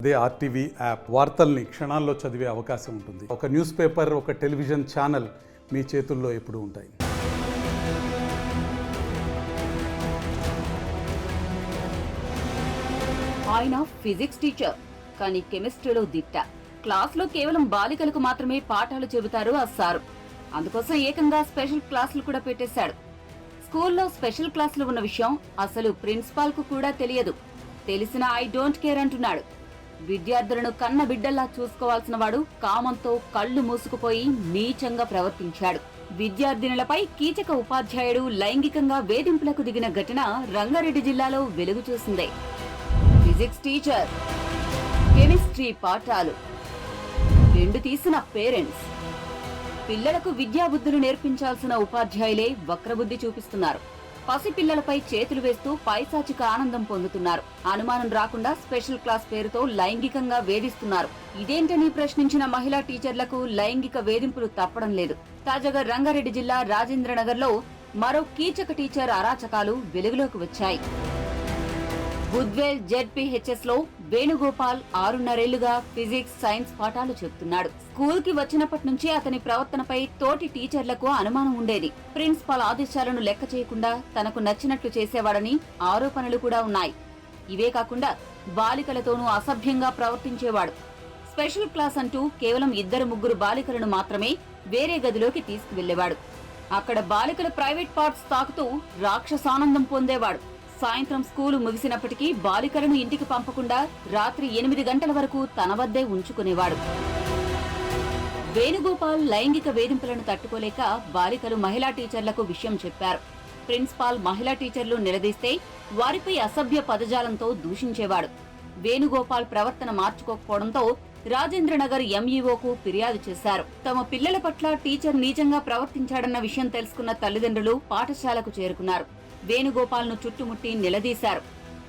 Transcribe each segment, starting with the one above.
అదే RTV app వార్తల్ని క్షణాల్లో చదివే అవకాశం ఉంటుంది. ఒక న్యూస్ పేపర్, ఒక టెలివిజన్ ఛానల్ మీ చేతుల్లో ఎప్పుడూ ఉంటాయి. ఆయన ఫిజిక్స్ టీచర్, కానీ కెమిస్ట్రీలో దిట్ట. క్లాస్లో కేవలం బాలికలకు మాత్రమే పాఠాలు చెబుతారు ఆ సారు. అందుకోసం ఏకంగా స్పెషల్ క్లాసులు కూడా పెట్టేశాడు. స్కూల్లో స్పెషల్ క్లాసులు ఉన్న విషయం అసలు ప్రిన్సిపాల్ కు కూడా తెలియదు. తెలిసిన ఐ డోంట్ కేర్ అంటున్నాడు. విద్యార్థులను కన్న బిడ్డల్లా చూసుకోవాల్సిన వాడు కామంతో కళ్లు మూసుకుపోయి నీచంగా ప్రవర్తించాడు. విద్యార్థినులపై కీచక ఉపాధ్యాయుడు లైంగికంగా వేధింపులకు దిగిన ఘటన రంగారెడ్డి జిల్లాలో వెలుగు చూసింది. ఫిజిక్స్ టీచర్, కెమిస్ట్రీ పాఠాలు రెండు తీసిన పేరెంట్స్. పిల్లలకు విద్యాబుద్ధులు నేర్పించాల్సిన ఉపాధ్యాయులే వక్రబుద్ధి చూపిస్తున్నారు. పసిపిల్లలపై చేతులు వేస్తూ పైశాచిక ఆనందం పొందుతున్నారు. అనుమానం రాకుండా స్పెషల్ క్లాస్ పేరుతో లైంగికంగా వేధిస్తున్నారు. ఇదేంటని ప్రశ్నించిన మహిళా టీచర్లకు లైంగిక వేధింపులు తప్పడం లేదు. తాజాగా రంగారెడ్డి జిల్లా రాజేంద్రనగర్లో మరో కీచక టీచర్ అరాచకాలు వెలుగులోకి వచ్చాయి. బుద్వేల్ జెడ్పీహెచ్ఎస్ లో వేణుగోపాల్ 6.5 ఏళ్లుగా ఫిజిక్స్, సైన్స్ పాఠాలు చెబుతున్నాడు. స్కూల్ కి వచ్చినప్పటి నుంచి అతని ప్రవర్తనపై తోటి టీచర్లకు అనుమానం ఉండేది. ప్రిన్సిపాల్ ఆదేశాలను లెక్క చేయకుండా తనకు నచ్చినట్లు చేసేవాడని ఆరోపణలు కూడా ఉన్నాయి. ఇవే కాకుండా బాలికలతోనూ అసభ్యంగా ప్రవర్తించేవాడు. స్పెషల్ క్లాస్ అంటూ కేవలం 2-3 బాలికలను మాత్రమే వేరే గదిలోకి తీసుకువెళ్లేవాడు. అక్కడ బాలికల ప్రైవేట్ పార్ట్స్ తాకుతూ రాక్షసానందం పొందేవాడు. సాయంత్రం స్కూలు ముగిసినప్పటికీ బాలికలను ఇంటికి పంపకుండా రాత్రి 8 గంటల వరకు తన వద్దే ఉంచుకునేవాడు. వేణుగోపాల్ లైంగిక వేధింపులను తట్టుకోలేక బాలికలు మహిళా టీచర్లకు విషయం చెప్పారు. ప్రిన్సిపాల్ మహిళా టీచర్లు నిలదీస్తే వారిపై అసభ్య పదజాలంతో దూషించేవాడు. వేణుగోపాల్ ప్రవర్తన మార్చుకోకపోవడంతో రాజేంద్రనగర్ ఎంఈఓకు ఫిర్యాదు చేశారు. తమ పిల్లల పట్ల టీచర్ నీచంగా ప్రవర్తించాడన్న విషయం తెలుసుకున్న తల్లిదండ్రులు పాఠశాలకు చేరుకున్నారు. వేణుగోపాల్ ను చుట్టుముట్టి నిలదీశారు.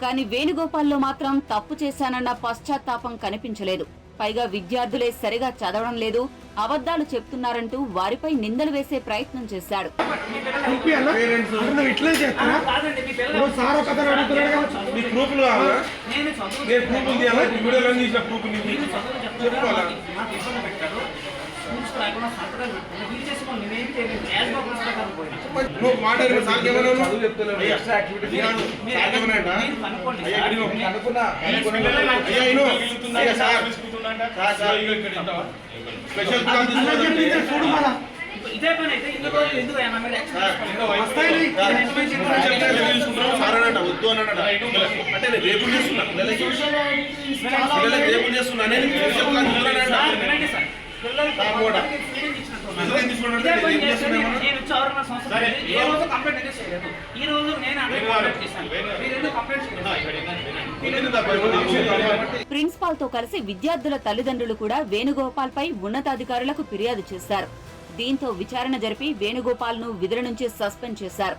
కానీ వేణుగోపాల్లో మాత్రం తప్పు చేశానన్న పశ్చాత్తాపం కనిపించలేదు. పైగా విద్యార్థులే సరిగా చదవడం లేదు, అబద్ధాలు చెప్తున్నారంటూ వారిపై నిందలు వేసే ప్రయత్నం చేశాడు. ఇదే పని అయితే ఎందుకు వద్దు అన్నాడు. అంటే రేపు ప్రిన్సిపాల్ తో కలిసి విద్యార్థుల తల్లిదండ్రులు కూడా వేణుగోపాల్ పై ఉన్నతాధికారులకు ఫిర్యాదు చేశారు. దీంతో విచారణ జరిపి వేణుగోపాల్ ను విధుల నుంచి సస్పెండ్ చేశారు.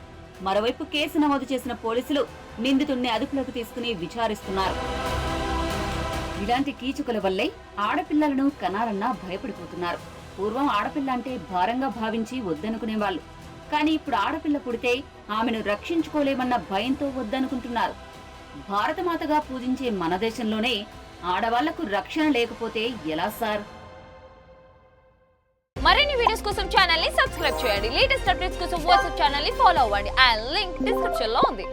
మరోవైపు కేసు నమోదు చేసిన పోలీసులు నిందితుడిని అదుపులోకి తీసుకుని విచారిస్తున్నారు. ఇలాంటి కీచుకల వల్లే ఆడపిల్లలను కనాలన్నా భయపడిపోతున్నారు. పూర్వం ఆడపిల్ల అంటే భారంగా భావించి వద్దనుకునేవాళ్లు. కానీ ఇప్పుడు ఆడపిల్ల పుడితే ఆమెను రక్షించుకోలేమన్న భయంతో వద్దనుకుంటున్నారు. భారతమాతగా పూజించే మన దేశంలోనే ఆడవాళ్లకు రక్షణ లేకపోతే ఎలా సార్? మరిన్ని వీడియోస్ కోసం ఛానల్ ని సబ్స్క్రైబ్ చేయండి. లేటెస్ట్ అప్డేట్స్ కోసం వాట్సాప్ ఛానల్ ని ఫాలో అవ్వండి. ఆ లింక్ డిస్క్రిప్షన్ లో ఉంది.